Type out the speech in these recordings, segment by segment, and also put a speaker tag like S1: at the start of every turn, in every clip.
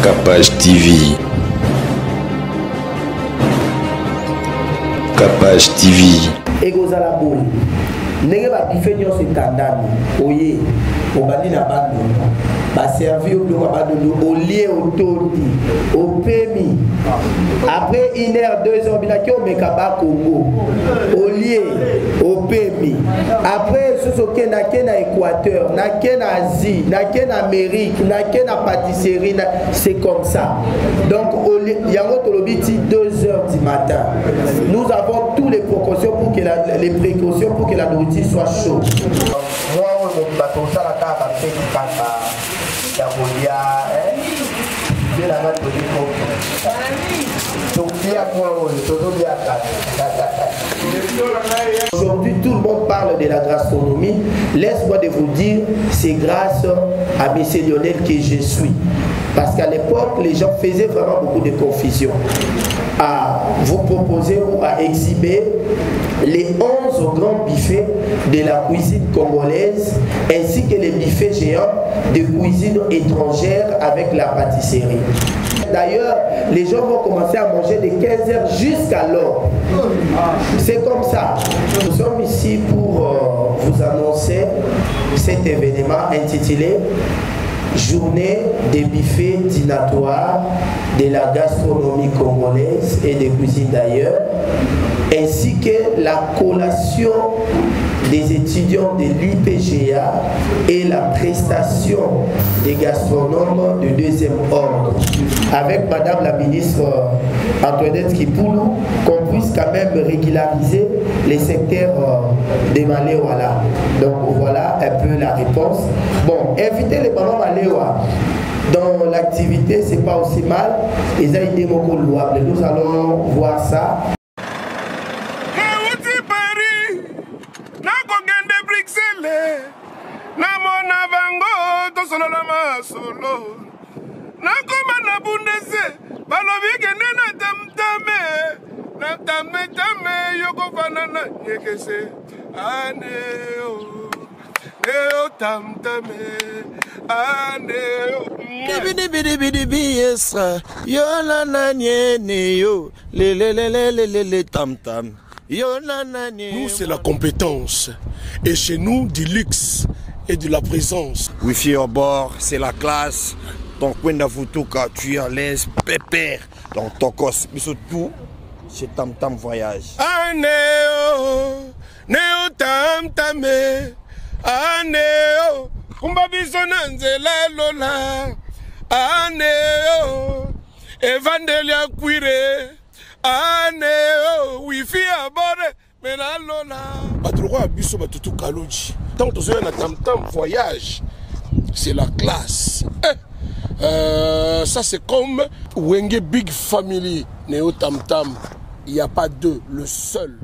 S1: Capage TV. Capage TV.
S2: Egozala boy. Nenge ba bifenyo se tandani. Oye, obandi na bando. Ba servi au dos à bando au lié au toti, au pemi. Après 1 heure, 2 heures, binaki au Mekaba Congo. Au lié au pemi. Après ce que na kena Équateur, na kena Asie, na kena Amérique, na kena pâtisserie, c'est comme ça. Donc il y a un 2 heures du matin. Nous avons toutes les précautions pour que la nourriture soit chaude. Moi, aujourd'hui, tout le monde parle de la gastronomie. Laisse-moi de vous dire, c'est grâce à M. Lionel que je suis. Parce qu'à l'époque, les gens faisaient vraiment beaucoup de confusion. À vous proposer ou à exhiber les 11 grands buffets de la cuisine congolaise ainsi que les buffets géants de cuisine étrangère avec la pâtisserie. D'ailleurs, les gens vont commencer à manger de 15h jusqu'à l'heure. C'est comme ça. Nous sommes ici pour vous annoncer cet événement intitulé Journée des buffets dînatoires de la gastronomie congolaise et des cuisines d'ailleurs, ainsi que la collation des étudiants de l'IPGA et la prestation des gastronomes de 2e ordre. Avec Madame la ministre Antoinette Kipoulou, qu'on puisse quand même régulariser les secteurs des Maléwala. Donc voilà un peu la réponse. Bon, inviter les mamans Maléwa dans l'activité, c'est pas aussi mal. Ils ont été beaucoup louables. Nous allons voir ça.
S3: Nous, c'est la compétence. Et chez nous, du luxe et de la présence.
S4: Wifi au bord, c'est la classe. Ton coin d'Avutuka, tu es à l'aise, pépère. Dans ton cos, mais surtout, c'est Tam Tam Voyage.
S3: Anéo, Néo Tam Tamé, Anéo, Kumbabisonanzela Lola, Anéo, Evandelia Quire, Anéo, Wifi à bord, mais la Lola. Badroua Bisso Batutu Kaloji. Tant que tu es Tam Tam Voyage, c'est la classe. Ça c'est comme Wenge Big Family, Néo Tam Tam. Il n'y a pas deux, le seul.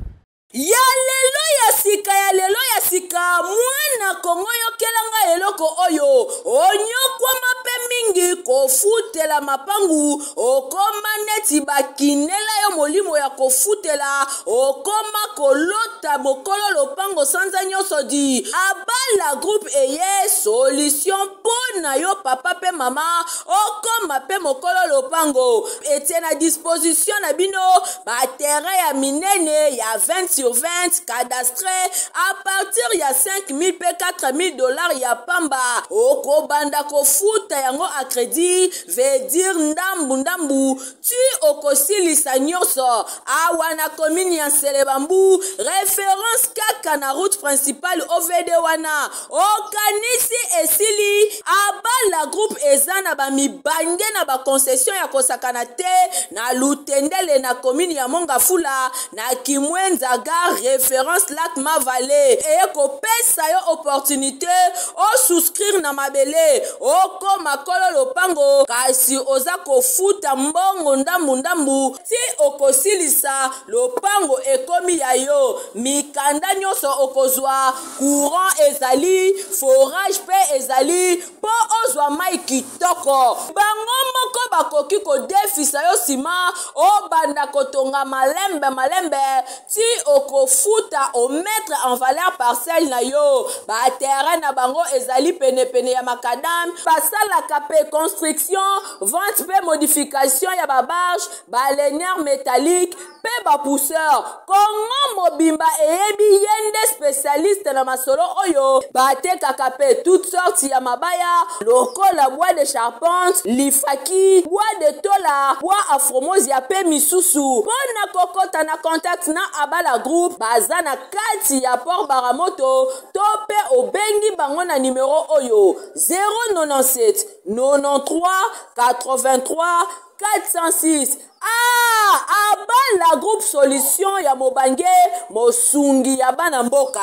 S5: Ya lelo ya sika mwana Kongo yo kelanga eloko oyo onyokwa mape mingi kofutela mapangu okoma neti bakinela yo molimo ya kofutela okoma kolota mokolo lopango sanza nyoso di abala groupe eye solution pona yo papa pe mama okoma pe mokolo lopango etie na disposition na bino ba terrain ya minene ya 20 sur 20 cadastre à partir ya 5 000 pe 4 000 dollars ya pamba okobanda kofuta yango a crédit veut dire ndambu tu okosilisa nyonso awa na commune ya Selebambu référence kaka na route principale OVD wana okanisi esili abala groupe ezana ba mibange na ba concession ya kosakana te na Lutendele na commune ya Mongafula na Kimwenza gare référence Lac Mavale et ko pesa yo opportunité o souscrire na mabele o koma kolo lopango kasi oza kofuta mbongo ndambu ti okosilisa lopango ekomi ya yo mikanda nyonso okozwa courant ezali forage pe ezali po ozwa mai kitoko bango moko bakoki kodefisa yo sima o banda kotonga malembe ti okofuta o mettre en valeur parcelle na yo ba terrain na bango ezali pene ya makadam basala kape reconstruction, vente pe modification ya babarge, baleinière métallique, pe bapousseur. Kongo mobimba eyebi yende spécialiste na masolo oyo, batekaka pe toutes sortes ya mabaya, lokola bois de charpente, lifaki, bois de tola, bois afromosia pe misusu. Pona kokota na contact na Abala Group, baza na kati ya Port Baramoto, tope obengi bango na numéro oyo 097 93 83 406. Abala Group Solution ya Mobange, Mosungi ya Bana Mboka.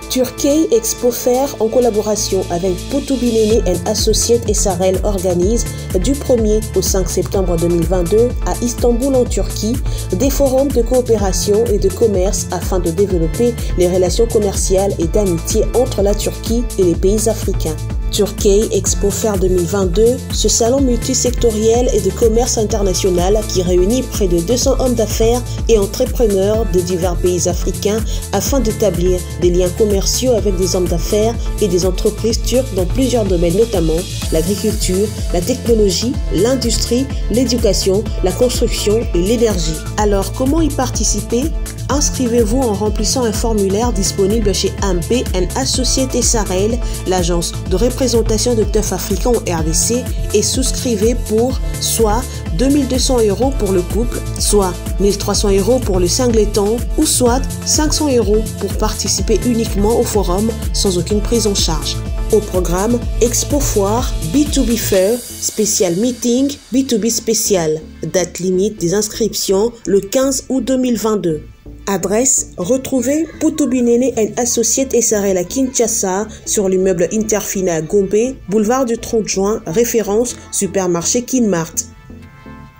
S6: Turkey Expo Fair, en collaboration avec Poutoubilene & Associates et Sarel, organise du 1er au 5 septembre 2022 à Istanbul en Turquie des forums de coopération et de commerce afin de développer les relations commerciales et d'amitié entre la Turquie et les pays africains. Turkey Expo Fair 2022, ce salon multisectoriel et de commerce international qui réunit près de 200 hommes d'affaires et entrepreneurs de divers pays africains afin d'établir des liens commerciaux avec des hommes d'affaires et des entreprises turques dans plusieurs domaines, notamment l'agriculture, la technologie, l'industrie, l'éducation, la construction et l'énergie. Alors, comment y participer ? Inscrivez-vous en remplissant un formulaire disponible chez MP & Associates et Sarel, l'agence de représentation de teuf africain en RDC, et souscrivez pour soit 2200 € pour le couple, soit 1300 € pour le singleton, ou soit 500 € pour participer uniquement au forum sans aucune prise en charge. Au programme, Expo Foire, B2B Fair, spécial meeting, B2B spécial. Date limite des inscriptions le 15 août 2022. Adresse, retrouvez Poutoubilene & Associates et Sarel à Kinshasa sur l'immeuble Interfina à Gombe, boulevard du 30 juin, référence supermarché Kinmart.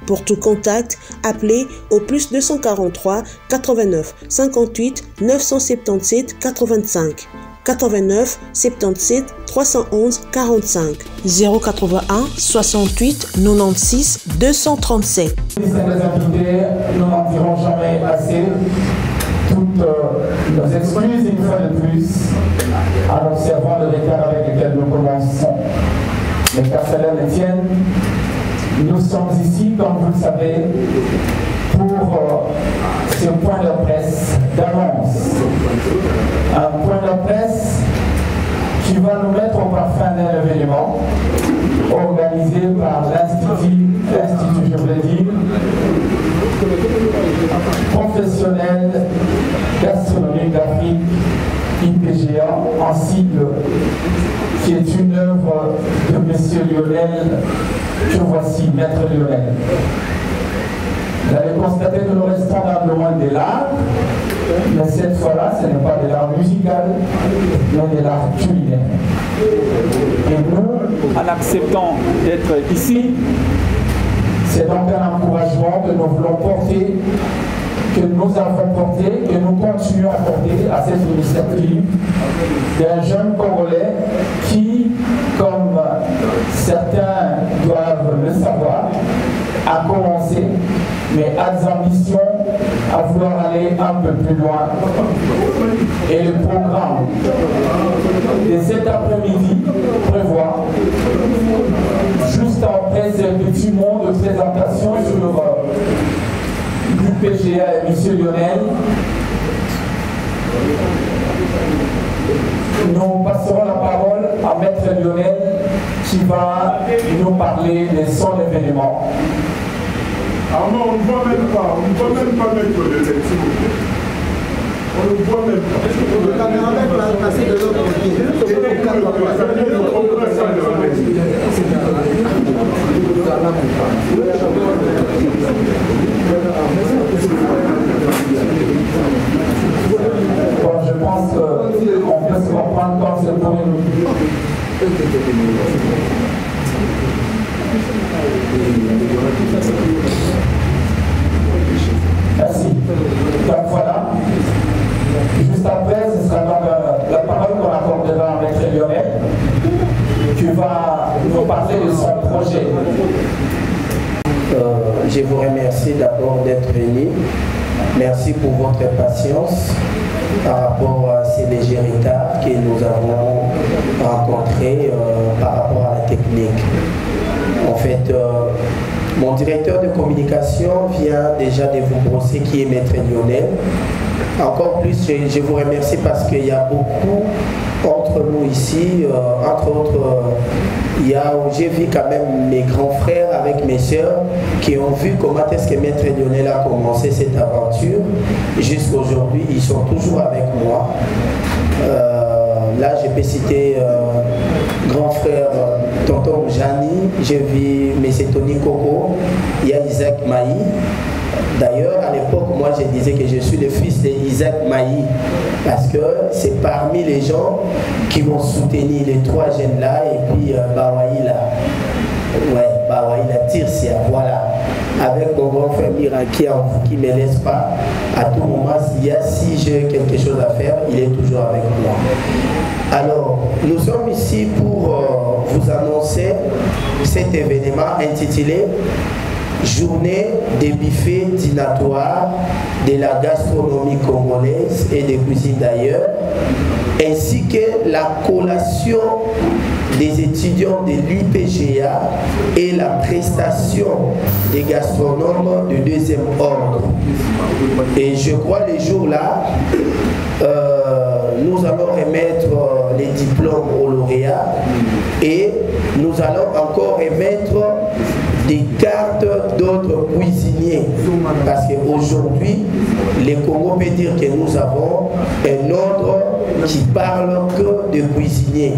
S6: Pour tout contact, appelez au plus 243 89 58 977 85 89 77 311 45 081 68 96 237.
S7: Les invités, nous n'en dirons jamais assez. Toutes nos excuses une fois de plus en observant le retard avec lequel nous commençons. Mais qu'à cela ne tienne, nous sommes ici, comme vous le savez, pour ce point de presse d'annonce. Un point de presse qui va nous mettre au parfum d'un événement organisé par l'Institut, je voulais dire, professionnel gastronomique d'Afrique, IPGA, en sigle, qui est une œuvre de M. Lionel, que voici, Maître Lionel. Vous avez constaté que nous restons dans le domaine de l'art, mais cette fois-là, ce n'est pas de l'art musical, mais de l'art culinaire. Et nous,
S8: en acceptant d'être ici,
S7: c'est donc un encouragement que nous voulons porter, que nous avons porté, que nous continuons à porter à cette initiative d'un jeune Congolais qui, comme certains doivent le savoir, a commencé, mais a des ambitions à vouloir aller un peu plus loin. Et le programme de cet après-midi prévoit, juste après ce petit mot de présentation sur l'UPGA et M. Lionel, nous passerons la parole à Maître Lionel qui va nous parler de son événement.
S3: Alors non, on ne voit même pas, mettre le texte, s'il vous plaît. On ne voit même pas. Le caméraman va passer de l'autre côté.
S7: Bon, je pense qu'on peut se reprendre comme c'est pour nous. Merci. Donc voilà. Juste après, ce sera donc la parole qu'on accordera à Maître Lionel, qui va nous parler de son projet.
S2: Je vous remercie d'abord d'être venu. Merci pour votre patience par rapport à ces légers retards que nous avons rencontrés par rapport à la technique. En fait, mon directeur de communication vient déjà de vous brosser qui est Maître Lionel. Encore plus, je vous remercie parce qu'il y a beaucoup entre nous ici, entre autres, j'ai vu quand même mes grands frères avec mes soeurs qui ont vu comment est-ce que Maître Lionel a commencé cette aventure. Jusqu'à aujourd'hui, ils sont toujours avec moi. Là, je peux citer grand frère Tonton Jani, j'ai vu M. Tony Coco, il y a Isaac Maï. D'ailleurs, à l'époque, moi, je disais que je suis le fils d'Isaac Maï, parce que c'est parmi les gens qui m'ont soutenu, les trois jeunes là, et puis Bawaïla. Ouais, Bawaïla Tirsia, voilà. Avec mon grand frère Miraki qui ne me laisse pas. À tout moment, si j'ai quelque chose à faire, il est toujours avec moi. Alors, nous sommes ici pour vous annoncer cet événement intitulé Journée des buffets dînatoires de la gastronomie congolaise et des cuisines d'ailleurs, ainsi que la collation des étudiants de l'IPGA et la prestation des gastronomes de deuxième ordre. Et je crois les jours-là, nous allons remettre les diplômes aux lauréats et nous allons encore remettre des cartes d'autres cuisiniers. Parce qu'aujourd'hui, les Congo peut dire que nous avons un ordre qui parle que de cuisiniers.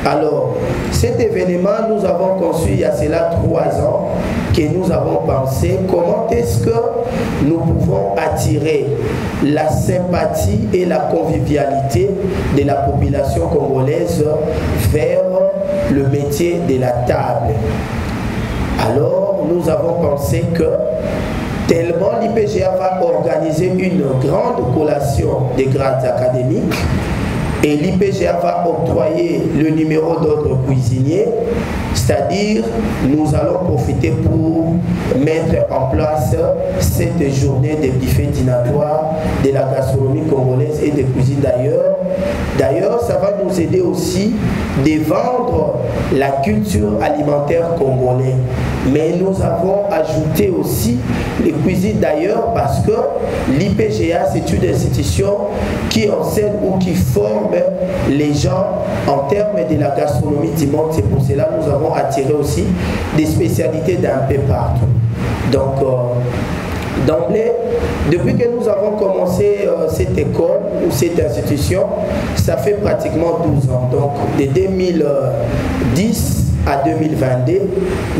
S2: Alors, cet événement, nous avons conçu il y a cela 3 ans que nous avons pensé comment est-ce que nous pouvons attirer la sympathie et la convivialité de la population congolaise vers le métier de la table. Alors, nous avons pensé que tellement l'IPGA va organiser une grande collation des grades académiques et l'IPGA va octroyer le numéro d'ordre cuisinier, c'est-à-dire nous allons profiter pour mettre en place cette journée des buffets dînatoires de la gastronomie congolaise et des cuisines d'ailleurs. D'ailleurs, ça va nous aider aussi de vendre la culture alimentaire congolaise. Mais nous avons ajouté aussi les cuisines d'ailleurs parce que l'IPGA, c'est une institution qui enseigne ou qui forme les gens en termes de la gastronomie du monde. C'est pour cela que nous avons attiré aussi des spécialités d'un peu partout. Donc, d'emblée, depuis que nous avons commencé cette école ou cette institution, ça fait pratiquement 12 ans. Donc, de 2010 à 2022,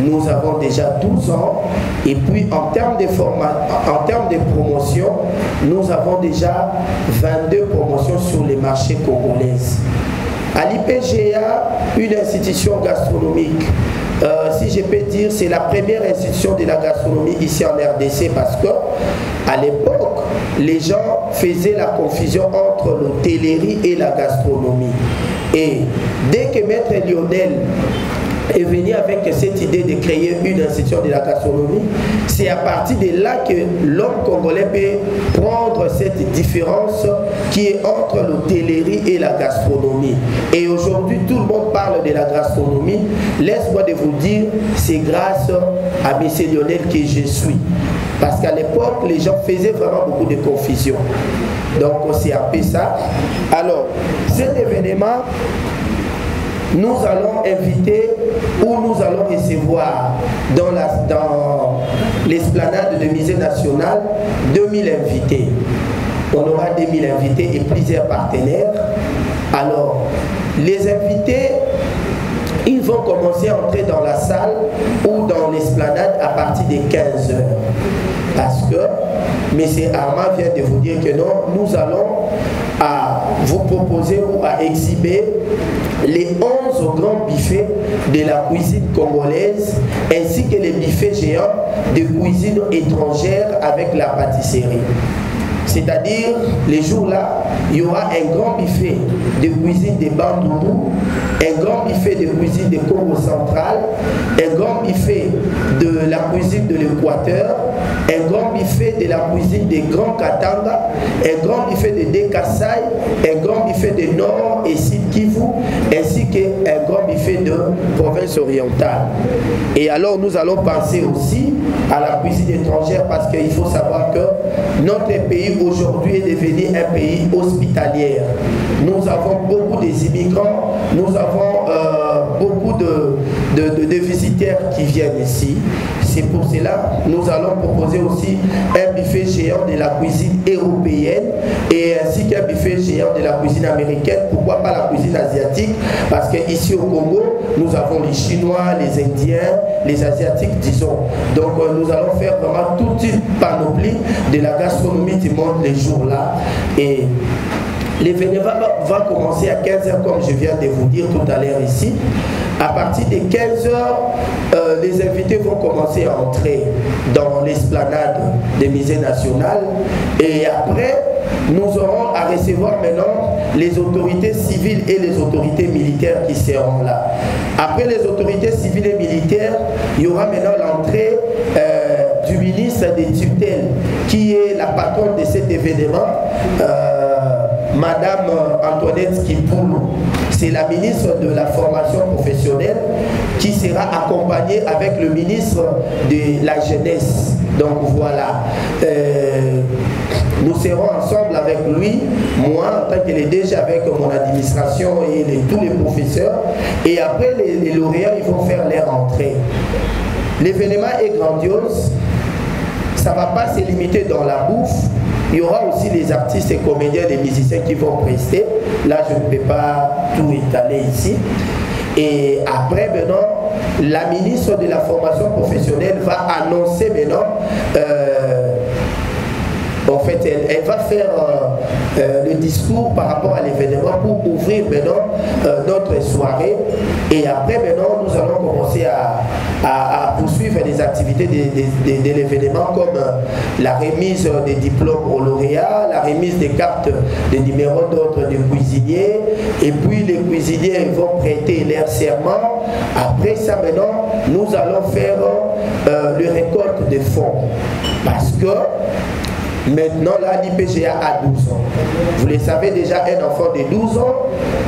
S2: nous avons déjà 12 ans. Et puis, en termes de promotion, nous avons déjà 22 promotions sur les marchés congolais. À l'IPGA, une institution gastronomique, si je peux dire, c'est la première institution de la gastronomie ici en RDC parce que à l'époque, les gens faisaient la confusion entre l'hôtellerie et la gastronomie. Et dès que Maître Lionel est venu avec cette idée de créer une institution de la gastronomie, c'est à partir de là que l'homme congolais peut prendre cette différence qui est entre l'hôtellerie et la gastronomie. Et aujourd'hui, tout le monde parle de la gastronomie. Laisse-moi de vous dire, c'est grâce à M. Lionel que je suis. Parce qu'à l'époque, les gens faisaient vraiment beaucoup de confusion. Donc, c'est un peu ça. Alors, cet événement, nous allons inviter ou nous allons recevoir dans l'esplanade de musée national 2000 invités. On aura 2000 invités et plusieurs partenaires. Alors, les invités, ils vont commencer à entrer dans la salle ou dans l'esplanade à partir de 15 h. Parce que M. Armand vient de vous dire que non, nous allons vous proposer ou à exhiber les 11 grands buffets de la cuisine congolaise ainsi que les buffets géants de cuisine étrangère avec la pâtisserie. C'est-à-dire, les jours-là, il y aura un grand buffet de cuisine de Bandundu, un grand buffet de cuisine de Congo central, un grand buffet de la cuisine de l'Équateur, un grand buffet de la cuisine des Grands Katanga, un grand buffet de Dekasai, un grand buffet de Nord et Sud Kivu, ainsi qu'un grand buffet de province orientale. Et alors nous allons penser aussi à la cuisine étrangère parce qu'il faut savoir que notre pays aujourd'hui est devenu un pays hospitalier. Nous avons beaucoup d'immigrants, nous avons beaucoup de visiteurs qui viennent ici. C'est pour cela que nous allons proposer aussi un buffet géant de la cuisine européenne et ainsi qu'un buffet géant de la cuisine américaine. Pourquoi pas la cuisine asiatique? Parce qu'ici au Congo, nous avons les Chinois, les Indiens, les Asiatiques, disons. Donc nous allons faire vraiment toute une panoplie de la gastronomie du monde les jours-là. Et l'événement va commencer à 15h comme je viens de vous dire tout à l'heure ici. À partir de 15h, les invités vont commencer à entrer dans l'esplanade des musées nationaux. Et après, nous aurons à recevoir maintenant les autorités civiles et les autorités militaires qui seront là. Après les autorités civiles et militaires, il y aura maintenant l'entrée du ministre des tutelles, qui est la patronne de cet événement, Madame Antoinette Kipoulou. C'est la ministre de la formation professionnelle qui sera accompagnée avec le ministre de la jeunesse. Donc voilà, nous serons ensemble avec lui, moi en tant que les DG avec mon administration et tous les professeurs. Et après les lauréats, ils vont faire leur entrée. L'événement est grandiose, ça ne va pas se limiter dans la bouffe. Il y aura aussi les artistes et comédiens, les musiciens qui vont prester. Là, je ne peux pas tout étaler ici. Et après, maintenant, la ministre de la formation professionnelle va annoncer maintenant, en fait, elle va faire le discours par rapport à l'événement pour ouvrir maintenant notre soirée. Et après, maintenant, nous allons commencer à poursuivre les activités de l'événement comme la remise des diplômes aux lauréats, la remise des cartes des numéros d'ordre des cuisiniers. Et puis, les cuisiniers vont prêter leur serment. Après ça, maintenant, nous allons faire le récolte de fonds. Parce que maintenant, là, l'IPGA a 12 ans. Vous le savez déjà, un enfant de 12 ans,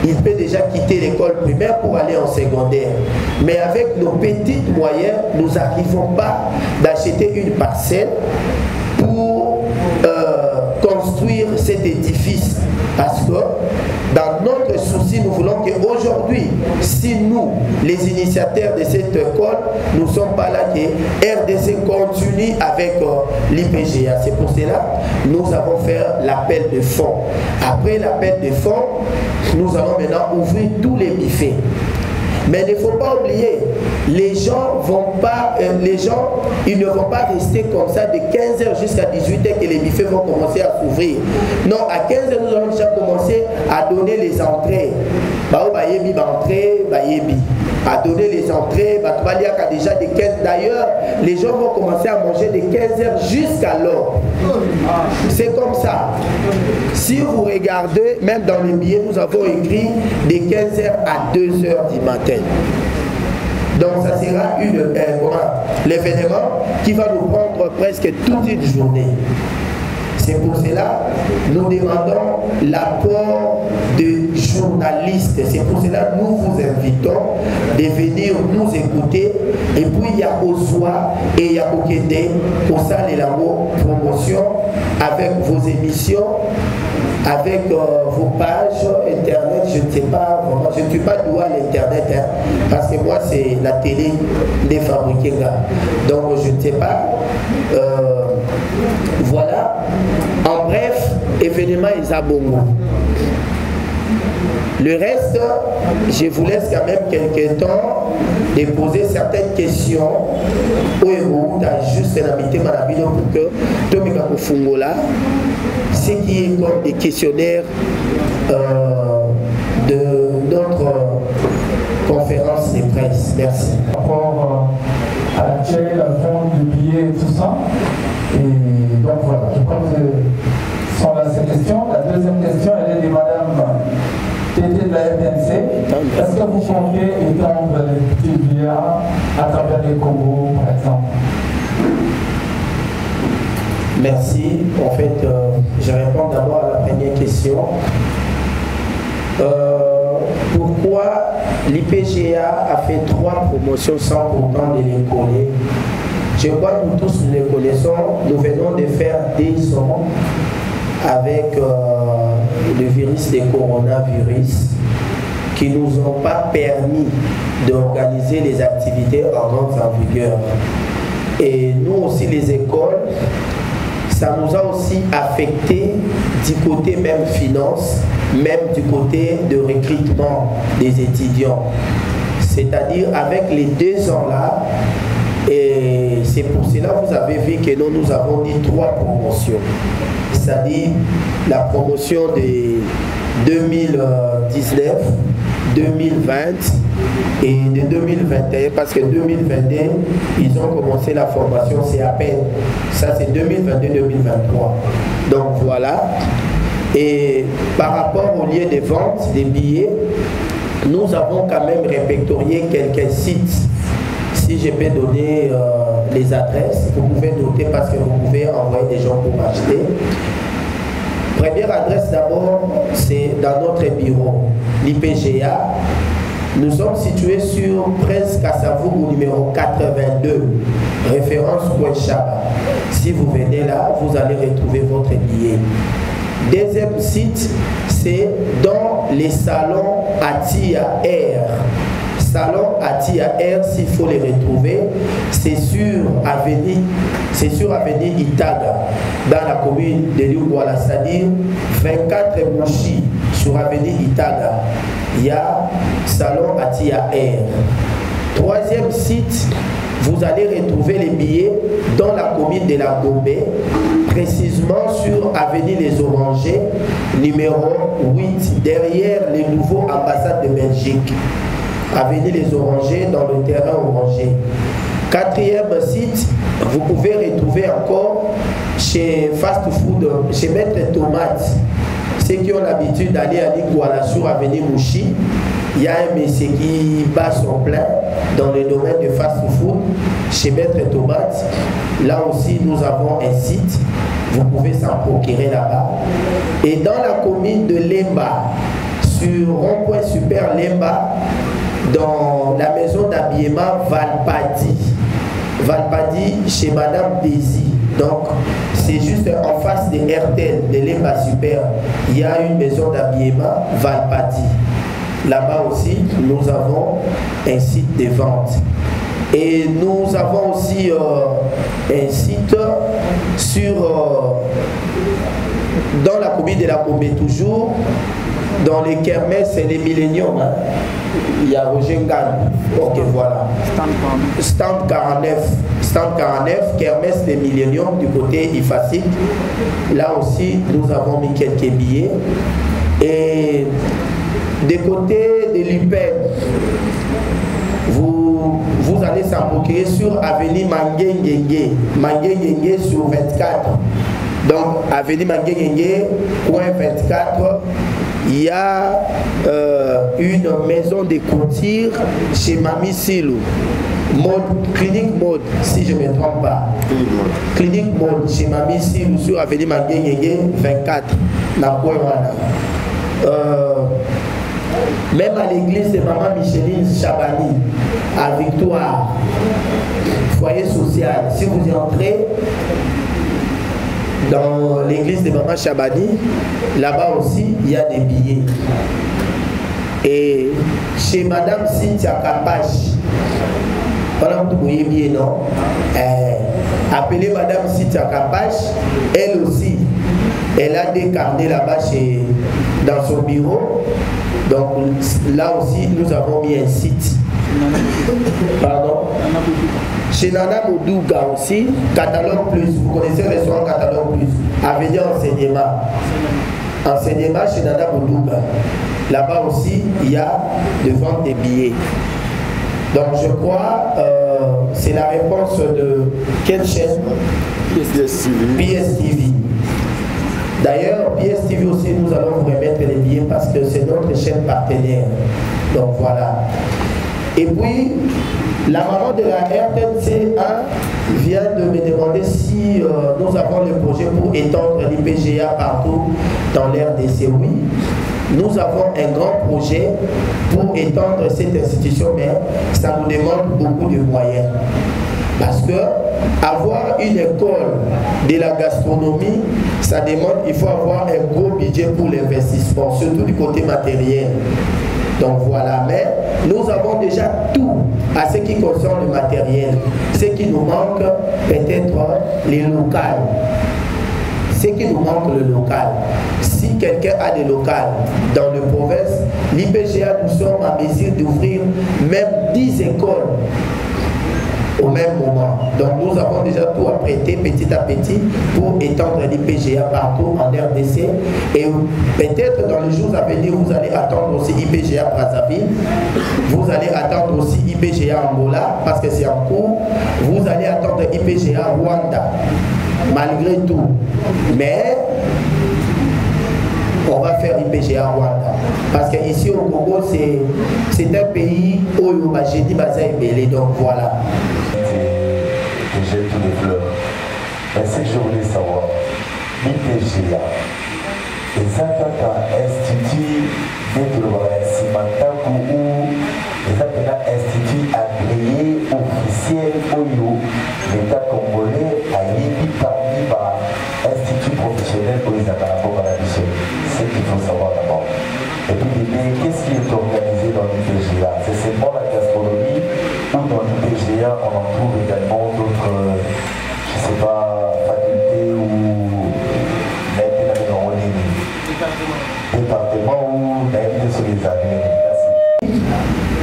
S2: il peut déjà quitter l'école primaire pour aller en secondaire. Mais avec nos petits moyens, nous n'arrivons pas d'acheter une parcelle pour construire cet édifice. Parce que dans notre souci, nous voulons qu'aujourd'hui, si nous, les initiateurs de cette école, nous ne sommes pas là, que RDC continue avec l'IPGA. C'est pour cela que nous avons fait l'appel de fonds. Après l'appel de fonds, nous allons maintenant ouvrir tous les buffets. Mais il ne faut pas oublier, les gens ils ne vont pas rester comme ça de 15h jusqu'à 18h que les buffets vont commencer à s'ouvrir. Non, à 15h, nous allons déjà commencer à donner les entrées. À donner les entrées, déjà de 15. D'ailleurs, les gens vont commencer à manger de 15h jusqu'à l'heure. C'est comme ça. Si vous regardez, même dans les billets, nous avons écrit de 15h à 2h du matin. Donc ça sera l'événement qui va nous prendre presque toute une journée. C'est pour cela que nous demandons l'apport de journalistes. C'est pour cela que nous vous invitons de venir nous écouter. Et puis il y a Oswa et il y a Okede pour ça les labos promotion avec vos émissions, avec vos pages internet. Je ne sais pas vraiment, je ne suis pas doué à l'internet parce que moi c'est la télé des fabriqués là. Donc je ne sais pas. Voilà. En bref, événement Isabongo. Le reste, je vous laisse quand même quelques temps de poser certaines questions au héros, juste l'habité Marabino pour que Tomika Kofungola, ce qui est comme des questionnaires de notre conférence de presse. Merci.
S7: Par rapport à l'accueil, la vente du billet et tout ça. Et donc voilà, je crois que ce sont là ces questions. La deuxième question, elle est de Madame Tété de la RDNC. Est-ce que vous comptez étendre les petits billets à travers les Congo, par exemple? maintenant.
S2: Merci. En fait, je réponds d'abord à la première question. Pourquoi l'IPGA a fait 3 promotions sans pourtant de les connaître? Je crois que nous tous les connaissons. Nous venons de faire 2 ans avec le virus des coronavirus qui ne nous ont pas permis d'organiser les activités en grande vigueur. Et nous aussi, les écoles, ça nous a aussi affecté du côté même finance, même du côté de recrutement des étudiants. C'est-à-dire avec les 2 ans-là, et c'est pour cela que vous avez vu que nous avons dit 3 promotions. C'est-à-dire la promotion de 2019, 2020 et de 2021, parce que 2022, ils ont commencé la formation, c'est à peine. Ça, c'est 2022-2023. Donc voilà. Et par rapport au lieu de vente des billets, nous avons quand même répertorié quelques sites. Si je peux donner les adresses, vous pouvez noter parce que vous pouvez envoyer des gens pour acheter. Première adresse d'abord, c'est dans notre bureau, l'IPGA. Nous sommes situés sur Prince Kassavougou numéro 82, référence Kouenchaba. Si vous venez là, vous allez retrouver votre billet. Deuxième site, c'est dans les salons Atia Air. Salon Atia Air, s'il faut les retrouver, c'est sur avenue Itaga, dans la commune de Liouguala, c'est-à-dire 24 Mouchi sur avenue Itaga. Il y a Salon Atia Air. Troisième site, vous allez retrouver les billets dans la commune de la Gombe, précisément sur avenue Les Orangers, numéro 8, derrière les nouveaux ambassades de Belgique. Avenue Les Orangers, dans le terrain orangé. Quatrième site, vous pouvez retrouver encore chez Fast Food, chez Maître Tomate. Ceux qui ont l'habitude d'aller à Liouguala sur avenue Mouchi, il y a un monsieur qui bat son plein dans le domaine de Fast Food, chez Maître Tomate. Là aussi, nous avons un site. Vous pouvez s'en procurer là-bas. Et dans la commune de Lemba, sur Rond-Point Super Lemba, dans la maison d'habillement Valpadi. Valpadi chez Madame Daisy. Donc, c'est juste en face de RTL, de Lemba Super. Il y a une maison d'habillement Valpadi. Là-bas aussi, nous avons un site de vente. Et nous avons aussi un site sur, dans la commune de la Gombe toujours, dans les kermesses, c'est les milléniums. Hein. Il y a Roger Ngan. Ok, voilà. Stand 49, kermesse des milléniums du côté IFACIC. Là aussi, nous avons mis quelques billets. Et des côtés de l'UPEN, vous allez s'en procurer sur avenue Manguengenge sur 24. Donc, avenue Manguengenge, coin 24, il y a une maison de couture chez Mami Silou. Clinique Mode, si je ne me trompe pas. Clinique Mode chez Mami Silou sur avenue Manguengenge 24. Même à l'église de Maman Micheline Chabani, à Victoire, foyer social, si vous y entrez dans l'église de Maman Chabani, là-bas aussi, il y a des billets. Et chez Madame Cynthia Kapache, voilà, vous voyez bien, non? Appelez Madame Cynthia Kapache, elle aussi, elle a des carnets là-bas dans son bureau. Donc là aussi, nous avons mis un site. Pardon? Chez Nana Moudouga aussi, Catalogue Plus. Vous connaissez le restaurant Catalogue Plus. Avenue Enseignement. Enseignement chez Nana Moudouga. Là-bas aussi, il y a de vente des billets. Donc je crois, c'est la réponse de quelle chaîne? PSTV. D'ailleurs, PSTV aussi, nous allons vous remettre les billets parce que c'est notre chaîne partenaire. Donc voilà. Et puis, la maman de la RTNC1 étendre l'IPGA partout dans l'RDC. Oui, nous avons un grand projet pour étendre cette institution, mais ça nous demande beaucoup de moyens. Parce que avoir une école de la gastronomie, ça demande, il faut avoir un gros budget pour l'investissement, surtout du côté matériel. Donc voilà, mais nous avons déjà tout à ce qui concerne le matériel. Ce qui nous manque, peut-être les locales. Ce qui nous manque, le local. Si quelqu'un a des locales dans le province, l'IPGA, nous sommes en mesure d'ouvrir même 10 écoles au même moment. Donc nous avons déjà tout apprêté petit à petit pour étendre l'IPGA partout en RDC. Et peut-être dans les jours à venir, vous allez attendre aussi IPGA Brazzaville, vous allez attendre aussi IPGA Angola, parce que c'est en cours, vous allez attendre IPGA Rwanda, malgré tout. Mais on va faire IPGA Rwanda. Parce qu'ici au Congo, c'est un pays où j'ai dit belé, donc voilà.
S9: J'ai tous les fleurs. Mais ce que je voulais savoir, l'IPGA, les instituts institut agréé officiel OYO, l'État congolais a émis parmi par institut professionnel pour les appareils à la mission. C'est ce qu'il faut savoir d'abord. Et puis, qu'est-ce qui est organisé dans l'IPGA? C'est seulement la gastronomie ou dans l'IPGA on en trouve également d'autres, je ne sais pas, facultés ou département ou sur les années.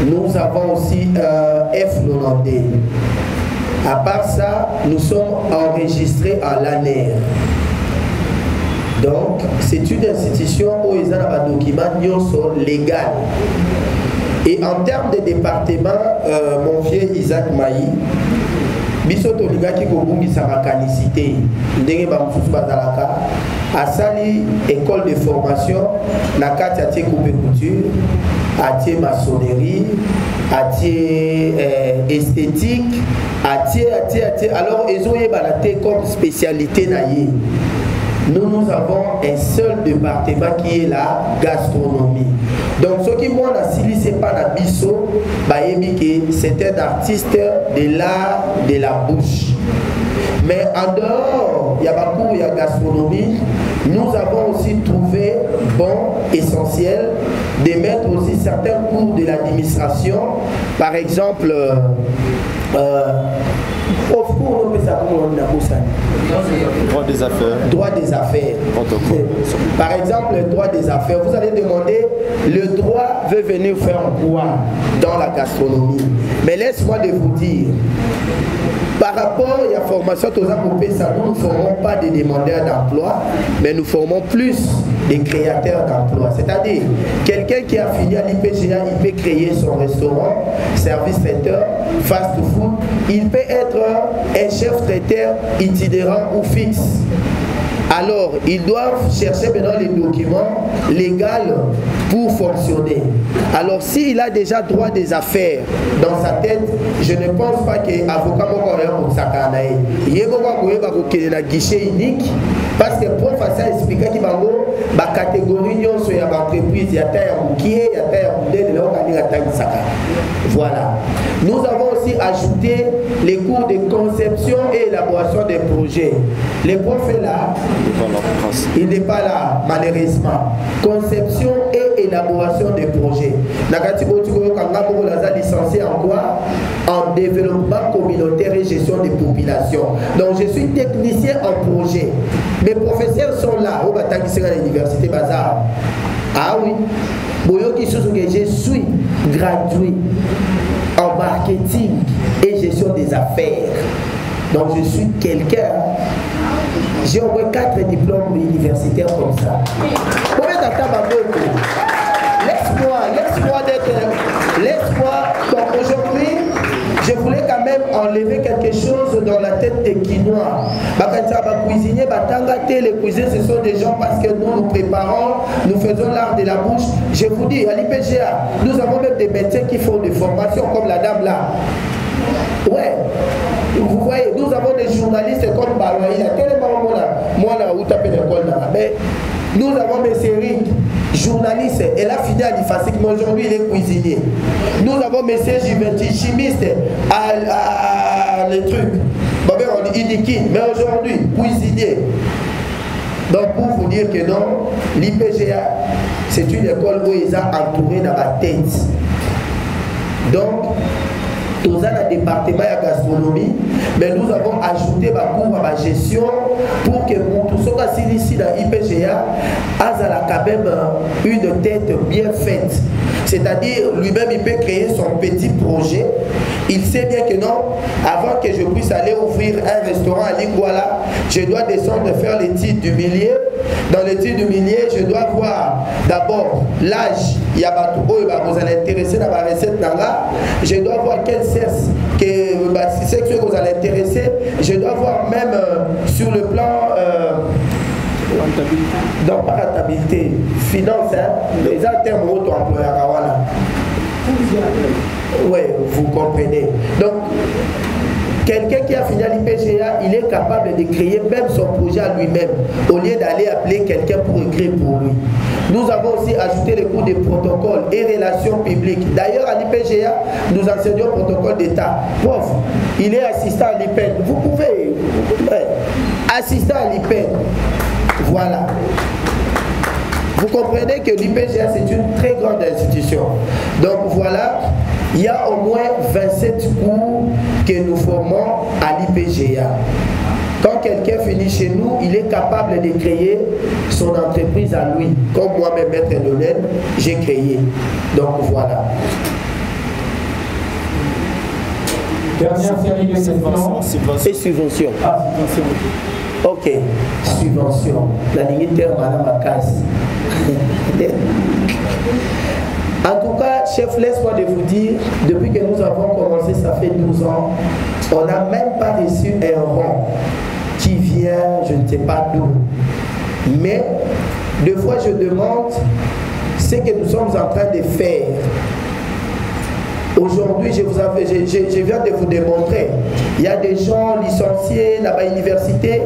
S2: Nous avons aussi F90. À part ça, nous sommes enregistrés à l'ANER. Donc, c'est une institution où ils ont un document légal. Et en termes de département, mon vieux Isaac Maï, bisoto ligaki kobungisa makanicité ndenge bamususu bazalaka asali école de formation na kati atie coupe couture atie maçonnerie atie esthétique atie alors ezoyebana te comme spécialité na ye. Nous avons un seul département qui est la gastronomie. Donc ce qui moi n'a si c'est pas la biso, c'est un artiste de l'art de la bouche. Mais en dehors, il y a beaucoup, il y a gastronomie. Nous avons aussi trouvé bon, essentiel, de mettre aussi certains cours de l'administration. Par exemple,
S8: droit des affaires.
S2: Droit des affaires. Par exemple, le droit des affaires. Vous allez demander, le droit veut venir faire quoi dans la gastronomie? Mais laisse-moi de vous dire, par rapport à la formation, nous ne formons pas des demandeurs d'emploi, mais nous formons plus des créateurs d'emploi. C'est-à-dire, quelqu'un qui a fini à l'IPGA, il peut créer son restaurant, service traiteur, fast-food. Il peut être un chef traiteur itinérant ou fixe. Alors, ils doivent chercher maintenant les documents légaux pour fonctionner. Alors, s'il a déjà droit des affaires dans sa tête, je ne pense pas que l'avocat il y a un guichet unique parce que pour faire ça, expliquer qu'il y a une catégorie de l'entreprise, il y a voilà. Nous avons aussi ajouté les cours de conception et élaboration des projets. Les profs là, il n'est pas là, malheureusement. Conception et élaboration des projets. Licencié en quoi? En développement communautaire et gestion des populations. Donc je suis technicien en projet. Mes professeurs sont là, au Batagisera à l'université Bazar. Ah oui, je suis gradué en marketing et gestion des affaires. Donc je suis quelqu'un. J'ai au moins 4 diplômes universitaires comme ça. Laisse-moi. Donc aujourd'hui, je voulais quand même enlever quelque chose dans la tête des Quinois. Les cuisiniers, ce sont des gens parce que nous préparons, nous faisons l'art de la bouche. Je vous dis, à l'IPGA, nous avons même des médecins qui font des formations comme la dame là. Ouais. Vous voyez, nous avons des journalistes comme Mais nous avons M. Eric, journaliste, elle a fini à l'IFASIC, mais aujourd'hui il est cuisinier. Nous avons M. Givetti, chimiste, à les trucs. On dit Idikin, mais aujourd'hui, cuisinier. Donc pour vous dire que non, l'IPGA, c'est une école où ils ont entouré dans la tête. Donc, nous avons un département de gastronomie, mais nous avons ajouté ma cours à ma gestion pour que tout ce qui est ici dans l'IPGA a quand même une tête bien faite. C'est-à-dire, lui-même, il peut créer son petit projet. Il sait bien que non, avant que je puisse aller ouvrir un restaurant à Lingwala, je dois descendre faire l'étude du milieu. Dans l'étude du milieu, je dois voir d'abord l'âge. Il y a vous allez intéresser dans la recette. Je dois voir quel sexe que vous allez intéresser. Je dois voir même sur le plan dans la rentabilité, finance, les termes auto-employeurs. Voilà. Oui, vous comprenez. Donc, quelqu'un qui a fini à l'IPGA, il est capable de créer même son projet à lui-même, au lieu d'aller appeler quelqu'un pour écrire pour lui. Nous avons aussi ajouté les cours de protocole et relations publiques. D'ailleurs, à l'IPGA, nous enseignons protocole d'État. Prof, il est assistant à l'IPEN. Vous pouvez, assistant à l'IPEN. Voilà. Vous comprenez que l'IPGA, c'est une très grande institution. Donc voilà, il y a au moins 27 cours que nous formons à l'IPGA. Quand quelqu'un finit chez nous, il est capable de créer son entreprise à lui. Comme moi-même, Maître Lionel, j'ai créé. Donc voilà.
S7: Dernière série de questions.
S2: Et subvention.
S7: Ah, subvention.
S2: Ok, subvention. La limite terme à ma casse. En tout cas, chef, laisse-moi de vous dire, depuis que nous avons commencé, ça fait 12 ans, on n'a même pas reçu un rond qui vient, je ne sais pas d'où. Mais, deux fois, je demande ce que nous sommes en train de faire. Aujourd'hui, je viens de vous démontrer, il y a des gens licenciés là-bas à l'université,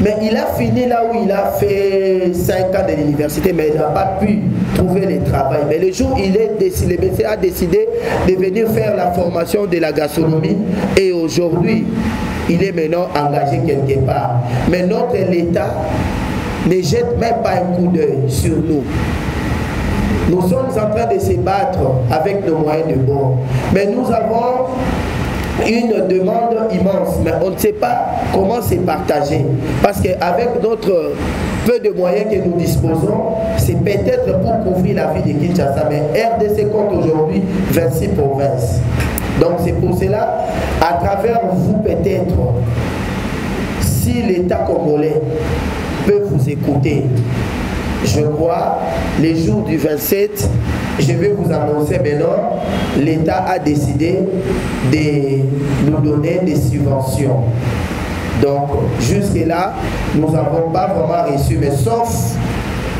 S2: mais il a fini là où il a fait 5 ans de l'université, mais il n'a pas pu trouver le travail. Mais le jour où le médecin a décidé de venir faire la formation de la gastronomie, et aujourd'hui, il est maintenant engagé quelque part. Mais notre État ne jette même pas un coup d'œil sur nous. Nous sommes en train de se battre avec nos moyens de bord. Mais nous avons une demande immense, mais on ne sait pas comment se partager. Parce qu'avec notre peu de moyens que nous disposons, c'est peut-être pour couvrir la vie de Kinshasa. Mais RDC compte aujourd'hui 26 provinces. Donc c'est pour cela, à travers vous peut-être, si l'État congolais peut vous écouter, je crois, les jours du 27, je vais vous annoncer maintenant, l'État a décidé de nous donner des subventions. Donc, jusque-là, nous n'avons pas vraiment reçu, mais sauf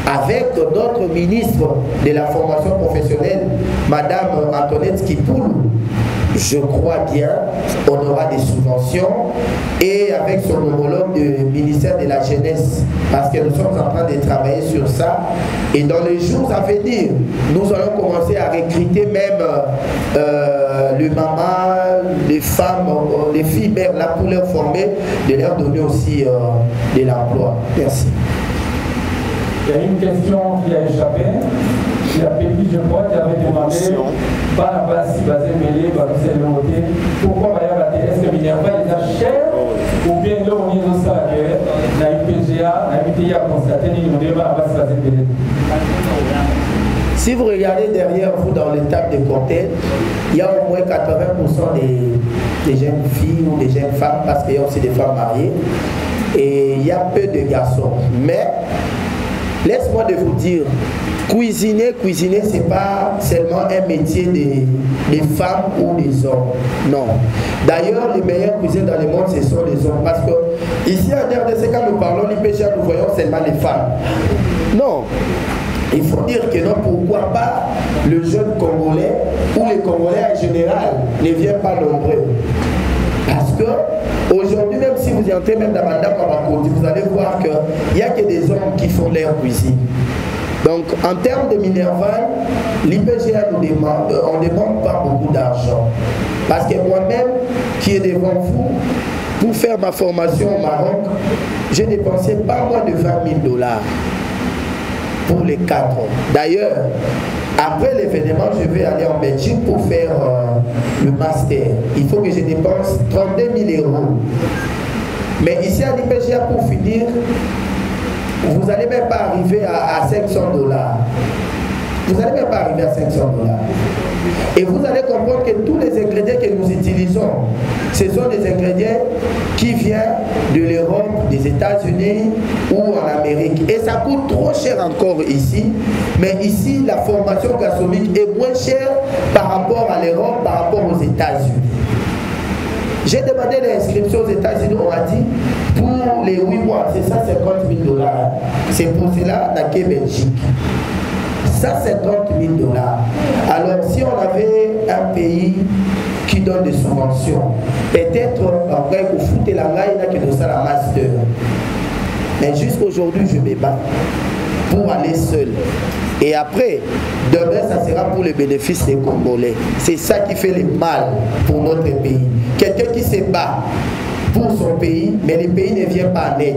S2: avec notre ministre de la formation professionnelle, Madame Antoinette Kipoul, je crois bien, on aura des subventions, et avec son homologue du ministère de la Jeunesse, parce que nous sommes en train de travailler sur ça, et dans les jours à venir, nous allons commencer à recruter même les mamans, les femmes, les filles mères là pour leur former, de leur donner aussi de l'emploi. Merci.
S7: Il y a une question qui a échappé. Il y a Pépi, je crois, qui avait demandé Barabasi, Bazé Mélé, Babusé Lemoté, pourquoi est-ce que Minerva est cher ou bien là on est dans ça, la IPGA, la IPGA a constaté que Barabasi, Bazé Mélé.
S2: Si vous regardez derrière vous dans les tables de cocktail, il y a au moins 80% des jeunes filles ou des jeunes femmes, parce qu'il y a aussi des femmes mariées, et il y a peu de garçons. Mais laisse-moi de vous dire, cuisiner, ce n'est pas seulement un métier des femmes ou des hommes. Non. D'ailleurs, les meilleurs cuisiniers dans le monde, ce sont les hommes. Parce que ici, en RDC, quand nous parlons l'IPGA, nous voyons seulement les femmes. Non. Il faut dire que non, pourquoi pas le jeune Congolais ou les Congolais en général ne viennent pas nombreux. Parce que aujourd'hui, même si vous entrez même dans Mandap Kamakoti, vous allez voir qu'il n'y a que des hommes qui font leur cuisine. Donc, en termes de Minerval, l'IPGA nous demande, on ne demande pas beaucoup d'argent. Parce que moi-même, qui est devant vous, pour faire ma formation au Maroc, j'ai dépensé pas moins de 20 000 $ pour les 4 ans. D'ailleurs, après l'événement, je vais aller en Belgique pour faire le master. Il faut que je dépense 32 000 €. Mais ici à l'IPGA, pour finir, vous n'allez même pas arriver à 500 $. Vous n'allez même pas arriver à 500 $. Et vous allez comprendre que tous les ingrédients que nous utilisons, ce sont des ingrédients qui viennent de l'Europe, des États-Unis ou en Amérique. Et ça coûte trop cher encore ici. Mais ici, la formation gastronomique est moins chère par rapport à l'Europe, par rapport aux États-Unis. J'ai demandé l'inscription aux États-Unis, on m'a dit, pour les 8 mois, c'est 150 000 $. C'est pour cela dans la Belgique. 150 000 $. Alors, si on avait un pays qui donne des subventions, peut-être on va vous foutre la maille qui nous a la master. Mais jusqu'aujourd'hui, je me bats pour aller seul. Et après, demain, ça sera pour le bénéfice des Congolais. C'est ça qui fait le mal pour notre pays. Quelqu'un qui se bat pour son pays, mais le pays ne vient pas en aide.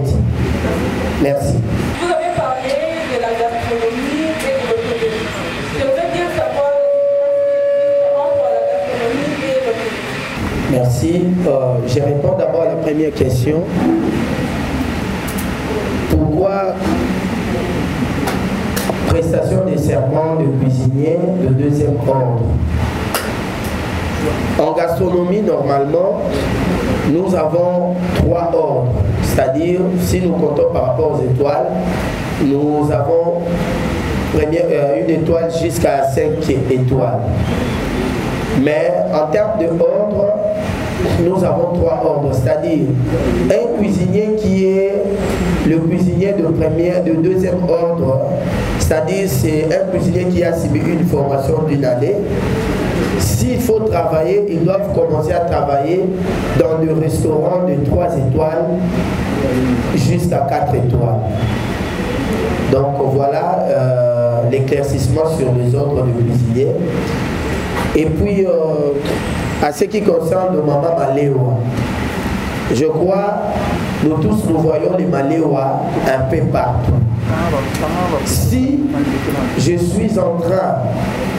S2: Merci.
S10: Vous avez parlé de la gastronomie et de votre pays. Je voudrais bien savoir entre la gastronomie et votre pays.
S2: Merci. Je réponds d'abord à la première question. Pourquoi prestation des serments de cuisinier de deuxième ordre? En gastronomie, normalement, nous avons 3 ordres. C'est-à-dire, si nous comptons par rapport aux étoiles, nous avons une étoile jusqu'à 5 étoiles. Mais en termes de ordre, nous avons 3 ordres. C'est-à-dire, un cuisinier qui est le cuisinier de deuxième ordre, c'est-à-dire c'est un cuisinier qui a subi une formation d'une année. S'il faut travailler, ils doivent commencer à travailler dans le restaurant de 3 étoiles jusqu'à 4 étoiles. Donc voilà l'éclaircissement sur les ordres de cuisinier. Et puis, à ce qui concerne le Mama Malewa, je crois, nous tous nous voyons les Malewa un peu partout. Si je suis en train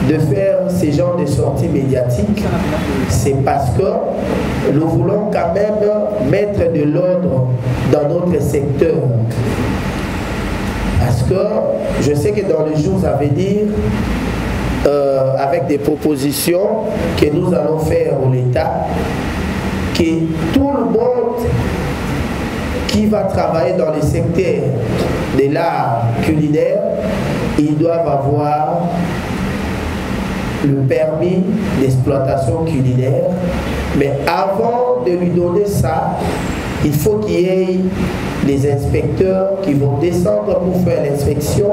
S2: de faire ce genre de sorties médiatiques, c'est parce que nous voulons quand même mettre de l'ordre dans notre secteur. Parce que je sais que dans les jours à venir, avec des propositions que nous allons faire au l'État, que tout le monde qui va travailler dans le secteur de l'art culinaire, ils doivent avoir le permis d'exploitation culinaire. Mais avant de lui donner ça, il faut qu'il y ait les inspecteurs qui vont descendre pour faire l'inspection,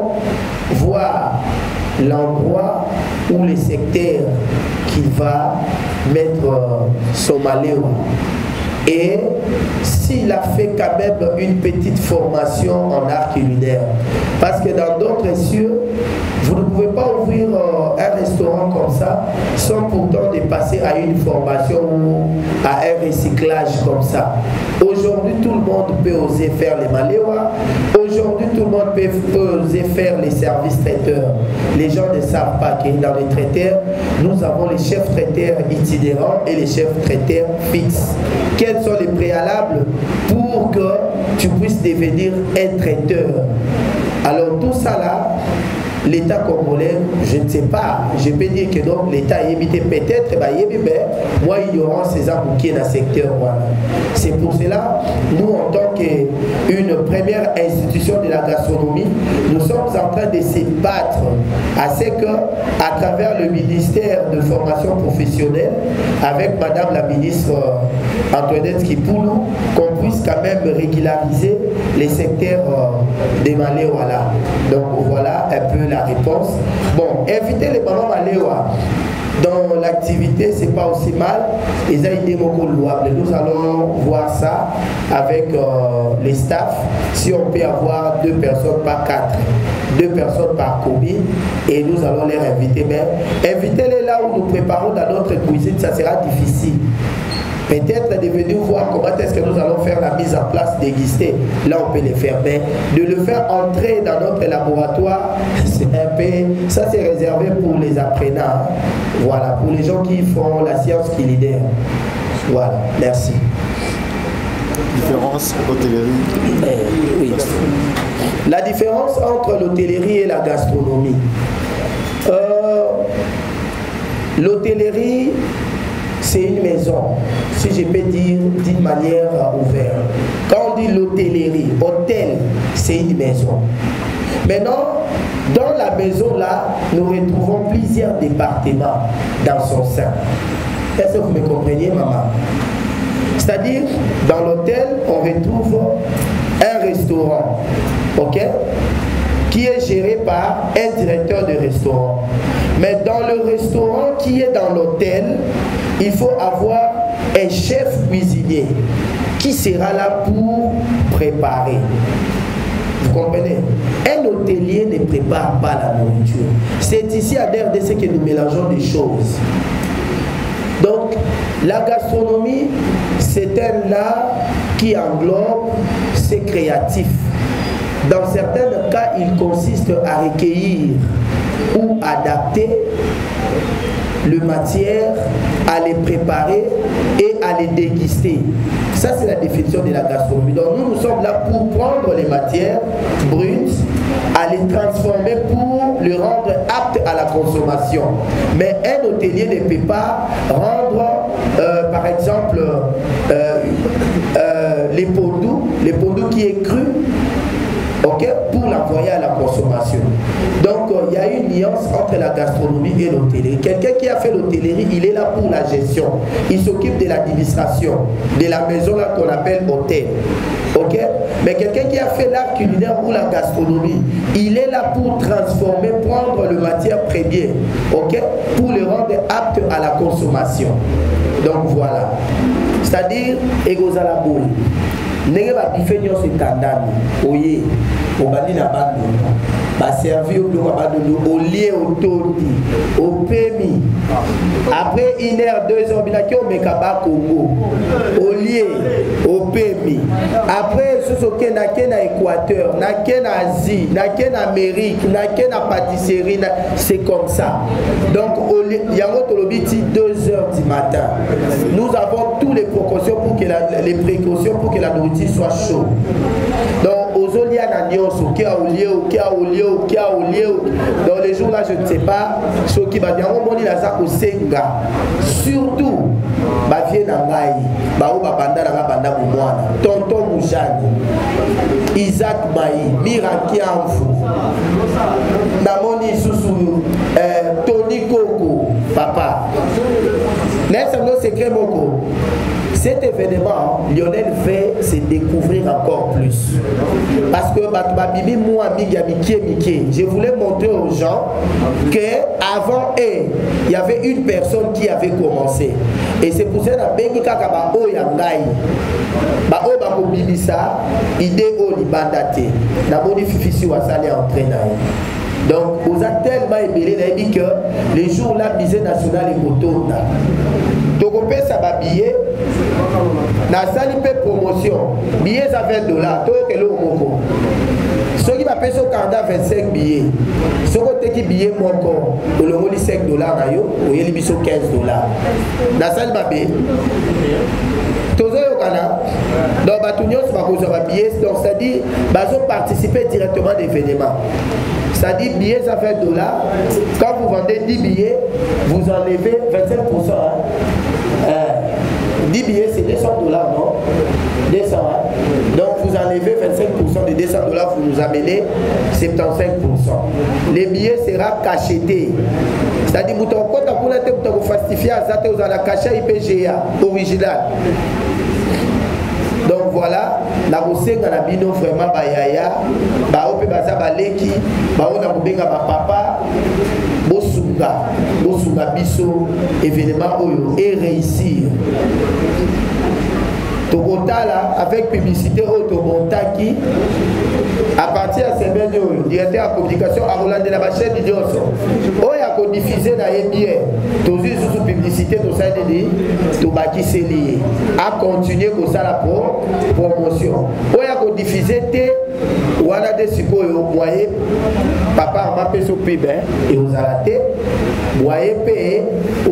S2: voir l'endroit ou le secteur qu'il va mettre son Malewa. Et s'il a fait quand même une petite formation en art culinaire. Parce que dans d'autres cieux, vous ne pouvez pas ouvrir un restaurant comme ça sans pourtant de passer à une formation ou à un recyclage comme ça. Aujourd'hui, tout le monde peut oser faire les Malewa. Aujourd'hui, tout le monde peut oser faire les services traiteurs. Les gens ne savent pas que dans les traiteurs, nous avons les chefs traiteurs itinérants et les chefs traiteurs fixes. Quels sont les préalables pour que tu puisses devenir un traiteur? Alors tout ça là, l'État congolais, je ne sais pas, je peux dire que donc l'État a évité peut-être, mais moi ignorant ces arbres qui est dans le secteur. Voilà. C'est pour cela, nous en tant qu'une première institution de la gastronomie, nous sommes en train de se battre à ce que, à travers le ministère de formation professionnelle, avec Madame la ministre Antoinette Kipoulou, qu'on puisse quand même régulariser les secteurs des Malewa. Voilà. Donc voilà un peu la réponse. Bon, inviter les mamans Malewa dans l'activité, c'est pas aussi mal. Et ça a été beaucoup louable. Nous allons voir ça avec les staffs. Si on peut avoir 2 personnes par 4, 2 personnes par commune, et nous allons les inviter. Mais invitez-les là où nous préparons dans notre cuisine, ça sera difficile. Peut-être de venir voir comment est-ce que nous allons faire la mise en place, déguster. Là, on peut les faire. Mais de le faire entrer dans notre laboratoire, c'est un peu... Ça, c'est réservé pour les apprenants. Voilà, pour les gens qui font la science qui lidèrent. Voilà, merci.
S8: Différence hôtellerie.
S2: Oui. La différence entre l'hôtellerie et la gastronomie. L'hôtellerie, c'est une maison, si je peux dire d'une manière ouverte. Quand on dit l'hôtellerie, hôtel, c'est une maison. Maintenant, dans la maison là, nous retrouvons plusieurs départements dans son sein. Est-ce que vous me comprenez, maman? C'est-à-dire, dans l'hôtel, on retrouve un restaurant, ok, qui est géré par un directeur de restaurant. Mais dans le restaurant qui est dans l'hôtel, il faut avoir un chef cuisinier qui sera là pour préparer. Vous comprenez? Un hôtelier ne prépare pas la nourriture. C'est ici à RDC que nous mélangeons des choses. Donc, la gastronomie, c'est un art qui englobe, c'est créatif. Dans certains cas, il consiste à recueillir ou adapter les matières, à les préparer et à les déguster. Ça, c'est la définition de la gastronomie. Donc, nous sommes là pour prendre les matières brutes, à les transformer pour les rendre aptes à la consommation. Mais un hôtelier ne peut pas rendre, par exemple, les pondous qui est cru, ok, pour l'envoyer à la consommation. Donc, il y a une nuance entre la gastronomie et l'hôtellerie. Quelqu'un qui a fait l'hôtellerie, il est là pour la gestion. Il s'occupe de l'administration, de la maison là qu'on appelle hôtel. Ok? Mais quelqu'un qui a fait l'art culinaire ou la gastronomie, il est là pour transformer, prendre le matière première, ok, pour le rendre apte à la consommation. Donc, voilà. C'est-à-dire, egozala boule. Nenge ba bife nyonso etandami oye obandi na bando ba servi au biloko badondo olie otondi opemi après 1 heure 2 heures bilaki omeka ba Congo olie opemi après sosoke na ke na Équateur na ke na Asie na ke na Amérique na ke na pâtisserie c'est comme ça. Donc yango tolobiti 2 heures du matin nous avons toutes les précautions pour que la nourriture soit chaude. Donc aux olia na nyonso qui a olio dans les jours là je ne sais pas ce qui va bien on moni la za ko senga surtout ba vie na ngai ba o ba banda na banda mu mwana tonton Mujani Isaac Mai Miraki Amfu na moni susu Tony Koko papa n'est-ce pas secret moko. Cet événement, Lionel fait se découvrir encore plus. Parce que je voulais montrer aux gens qu'avant eux, il y avait une personne qui avait commencé. Et c'est pour ça que donc, vous avez tellement aimé que les jours là, musée national est retourné. Donc, on peut s'habiller. Na sali pe promotion billets à $20 to que le moko ceux qui m'appellent sur Canada 25 billets ceux qui ont billet moko le moli $5 na yo o yeli biso $15 na sali babé tozo yo kana donc batunios ba ko za billets donc ça dit bazo participer directement à l'événement. Ça dit billets à $20. Quand vous vendez 10 billets, vous enlevez 25%. 10 billets, c'est $200, non? 200. Hein? Donc vous enlevez 25% de $200, vous nous amenez 75%. Les billets seront cachetés. C'est-à-dire que vous fastifier à Zate, vous allez cacher IPGA original. Donc donc voilà la kosenga na bino vraiment bayaya baope baza baleki baona kobenga bapapa bosunga biso événement oyo et réussir tokotala avec publicité oyo tomontaki à partir ya semaine oyo directeur ya communication akolandela bachaîne nyonso oyo akodiffuze na ye bien tozwi lisusu publicité tosali nini tobakiseli ye acontinue kosala promotion oyo akodiffuze te wana te sikoyo moye papa amapeso pib eozala te moye mpe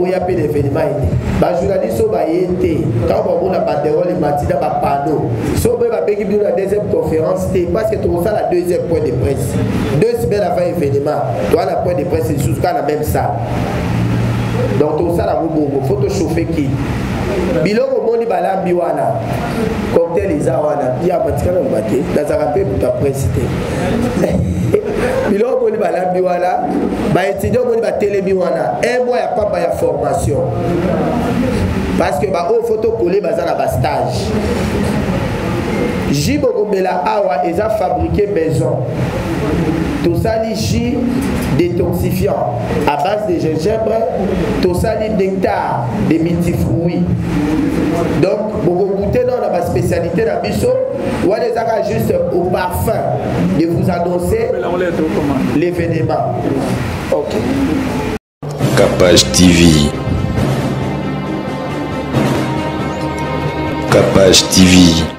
S2: oya mpe l'événement ete bajournaliste oyo baye te ntango bamona banderole matina bapano so mpe babengi bino na deuxième conférence te parce que tokosala deuxième point de presse 2 semaines avant événement towana point de presse lisusu kaka na même salle donc tokosala bongo fo tochauffe ki biloko moni balambi wana cocktail eza wana ya batikana loba te nazaka mpe moto apresse te biloko moni balambi wana baétudiant moni batelemi wana un mois ya pamba ya formation parce que baoyo fo tokole baza na bastage jus bokombela awa eza fabriqué maison tosali jus détoxifiant à base de gingembre tosali nectar de multifruits donc bokogoûter dans la spécialité na biso wana ezaka juste au parfum de vous annoncer l'événement. Ok.
S1: Capage TV. Capage TV.